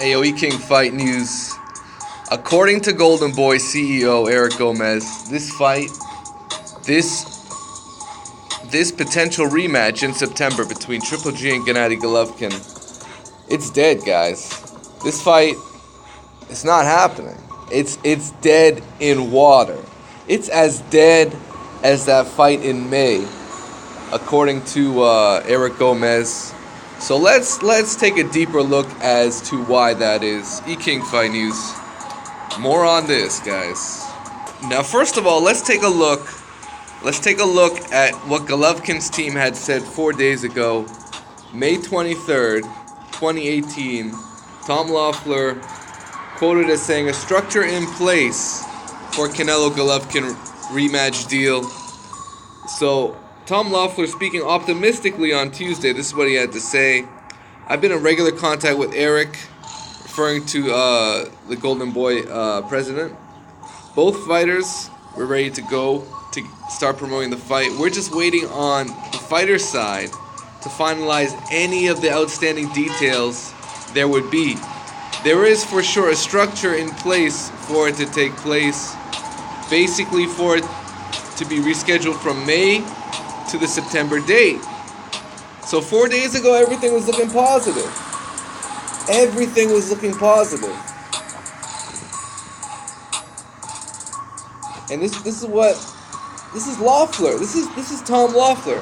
AOE King Fight News. According to Golden Boy CEO Eric Gomez, this potential rematch in September between Triple G and Gennady Golovkin, it's dead, guys. This fight, it's not happening. It's dead in water. It's as dead as that fight in May, according to Eric Gomez. So let's take a deeper look as to why that is. King Fight News. More on this, guys. Now, first of all, let's take a look at what Golovkin's team had said 4 days ago, May 23rd, 2018. Tom Loeffler quoted as saying, "A structure in place for Canelo Golovkin rematch deal." So, Tom Loeffler speaking optimistically on Tuesday. This is what he had to say. "I've been in regular contact with Eric," referring to the Golden Boy president. "Both fighters were ready to go to start promoting the fight. We're just waiting on the fighter's side to finalize any of the outstanding details there would be. There is for sure a structure in place for it to take place, basically for it to be rescheduled from May to the September date." So 4 days ago, everything was looking positive. Everything was looking positive. And this is Loeffler. This is Tom Loeffler.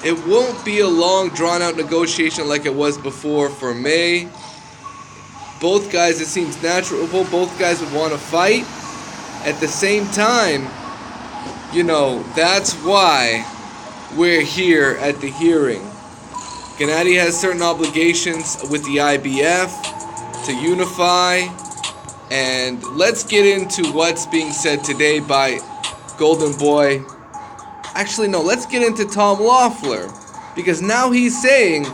It won't be a long, drawn-out negotiation like it was before for May. Both guys, it seems natural. Both guys would want to fight. At the same time, that's why we're here at the hearing. Gennady has certain obligations with the IBF to unify. And let's get into what's being said today by Golden Boy. Actually, no, let's get into Tom Loeffler. Because now he's saying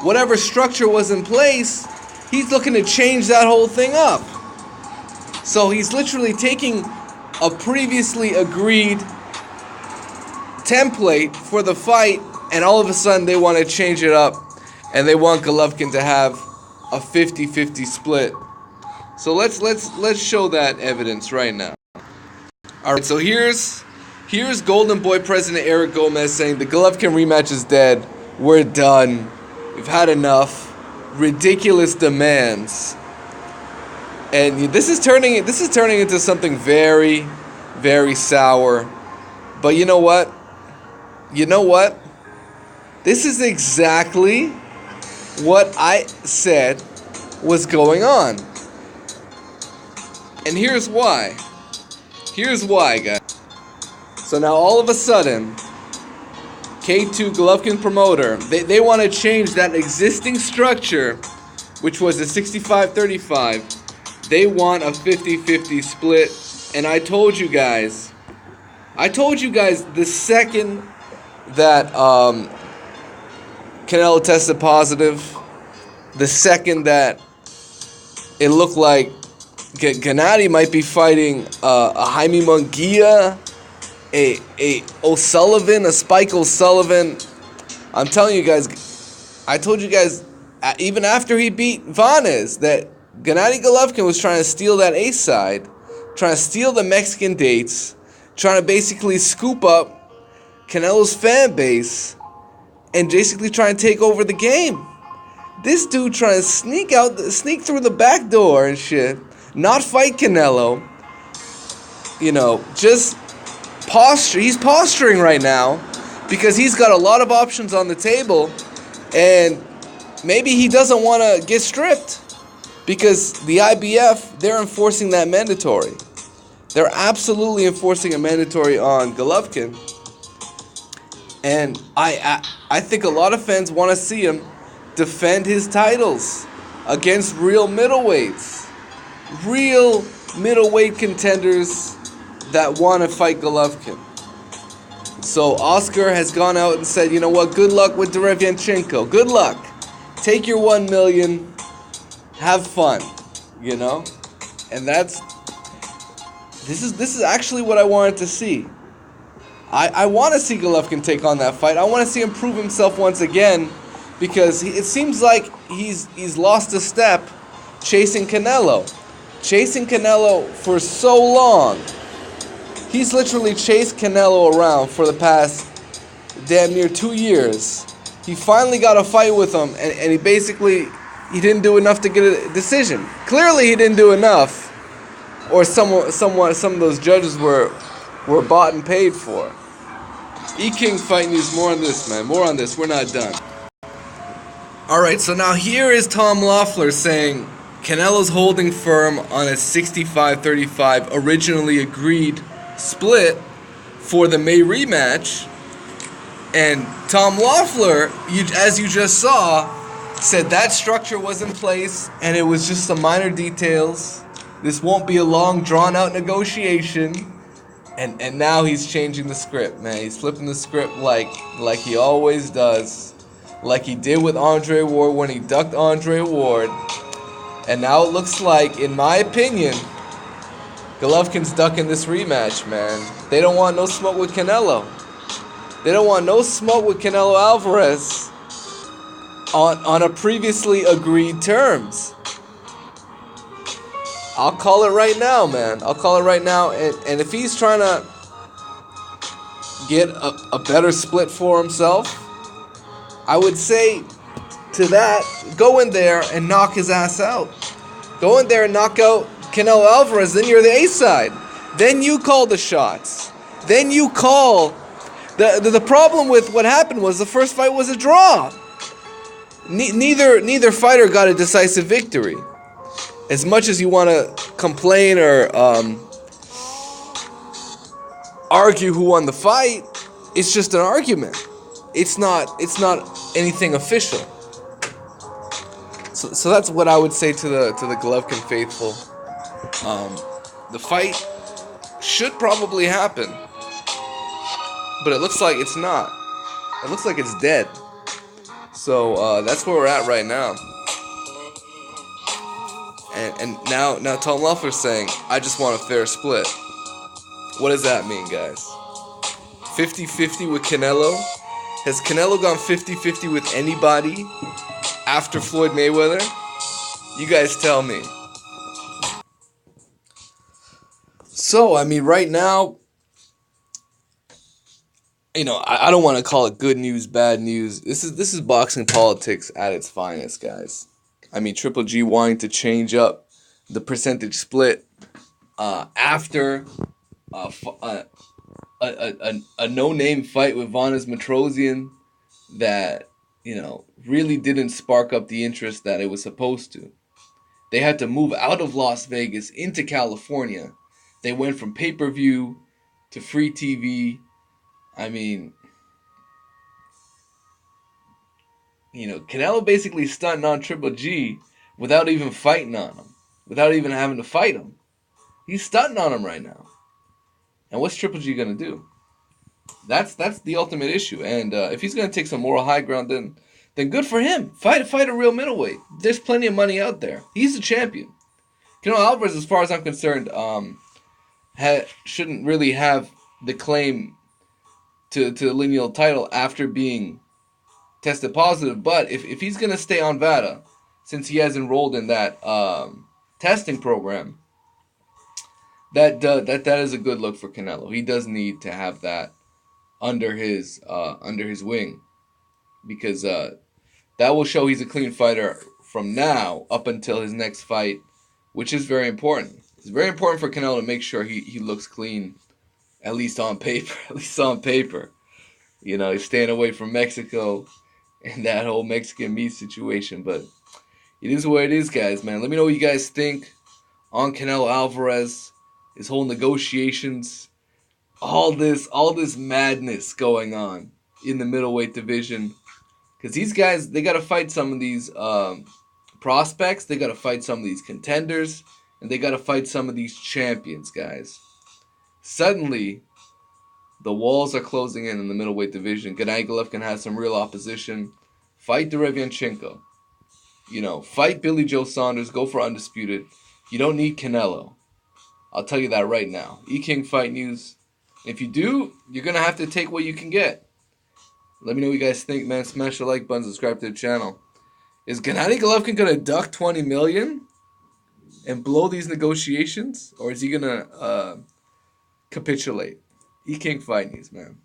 whatever structure was in place, he's looking to change that whole thing up. So he's literally taking a previously agreed template for the fight, and all of a sudden they want to change it up, and they want Golovkin to have a 50-50 split. So let's show that evidence right now. All right, so here's Golden Boy President Eric Gomez saying the Golovkin rematch is dead. We're done. We've had enough. Ridiculous demands. And this is turning into something very, very sour. But you know what? This is exactly what I said was going on. And here's why. Here's why, guys. So now all of a sudden, K2 Golovkin promoter, they want to change that existing structure, which was a 65-35. They want a 50-50 split. And I told you guys the second that Canelo tested positive, the second that it looked like Gennady might be fighting a Jaime Munguia, a O'Sullivan, a Spike O'Sullivan. I'm telling you guys, I told you guys, even after he beat Vanez, that Gennady Golovkin was trying to steal that A side, trying to steal the Mexican dates, trying to basically scoop up Canelo's fan base, and basically trying to take over the game. This dude trying to sneak through the back door and shit, not fight Canelo. Just posture. He's posturing right now because he's got a lot of options on the table, and maybe he doesn't want to get stripped because the IBF, they're enforcing that mandatory. They're absolutely enforcing a mandatory on Golovkin. And I think a lot of fans want to see him defend his titles against real middleweights. Real middleweight contenders that want to fight Golovkin. So Oscar has gone out and said, you know what, good luck with Derevianchenko. Good luck. Take your 1 million. Have fun. And this is actually what I wanted to see. I want to see Golovkin take on that fight. I want to see him prove himself once again, because it seems like he's lost a step chasing Canelo. Chasing Canelo for so long. He's literally chased Canelo around for the past damn near 2 years. He finally got a fight with him, and he didn't do enough to get a decision. Clearly he didn't do enough, or some of those judges were bought and paid for. Ggg Fight News, more on this, man. More on this. We're not done. Alright, so now here is Tom Loeffler saying Canelo's holding firm on a 65-35 originally agreed split for the May rematch. And Tom Loeffler, as you just saw, said that structure was in place and it was just some minor details. This won't be a long, drawn-out negotiation. And now he's changing the script, man. He's flipping the script like he always does. Like he did with Andre Ward when he ducked Andre Ward. And now it looks like, in my opinion, Golovkin's ducking this rematch, man. They don't want no smoke with Canelo. They don't want no smoke with Canelo Alvarez on a previously agreed terms. I'll call it right now, man. I'll call it right now. And if he's trying to get a better split for himself, I would say to that, go in there and knock his ass out. Go in there and knock out Canelo Alvarez. Then you're the A side. Then you call the shots. Then you call. The problem with what happened was the first fight was a draw. Neither fighter got a decisive victory. As much as you want to complain or argue who won the fight, it's just an argument. It's not anything official. So that's what I would say to the Golovkin faithful. The fight should probably happen, but it looks like it's not. It looks like it's dead. So that's where we're at right now. And now Tom Loeffler's saying, I just want a fair split. What does that mean, guys? 50-50 with Canelo? Has Canelo gone 50-50 with anybody after Floyd Mayweather? You guys tell me. So, I mean, right now, you know, I don't want to call it good news, bad news. This is boxing politics at its finest, guys. I mean, Triple G wanting to change up the percentage split after a no-name fight with Vanes Matrosian that, you know, really didn't spark up the interest that it was supposed to. They had to move out of Las Vegas into California. They went from pay-per-view to free TV. I mean, you know, Canelo basically stunting on Triple G without even fighting on him, without even having to fight him. He's stunting on him right now. And what's Triple G gonna do? That's the ultimate issue. And if he's gonna take some moral high ground, then good for him. Fight a real middleweight. There's plenty of money out there. He's the champion. Canelo Alvarez, as far as I'm concerned, shouldn't really have the claim to the lineal title after being tested positive. But if he's gonna stay on VADA, since he has enrolled in that testing program, that is a good look for Canelo. He does need to have that under his wing, because that will show he's a clean fighter from now up until his next fight, which is very important. It's very important for Canelo to make sure he looks clean, at least on paper. At least on paper. You know, he's staying away from Mexico and that whole Mexican meat situation. But it is what it is, guys, man. Let me know what you guys think on Canelo Alvarez, his whole negotiations, all this madness going on in the middleweight division. Because these guys, they got to fight some of these prospects. They got to fight some of these contenders. And they got to fight some of these champions, guys. Suddenly, the walls are closing in the middleweight division. Ggg Golovkin has some real opposition. Fight Derevianchenko. You know, fight Billy Joe Saunders. Go for undisputed. You don't need Canelo. I'll tell you that right now. Ggg Fight News. If you do, you're going to have to take what you can get. Let me know what you guys think, man. Smash the like button. Subscribe to the channel. Is Ggg Golovkin going to duck $20 million? and blow these negotiations, or is he gonna capitulate? He can't fight these, man.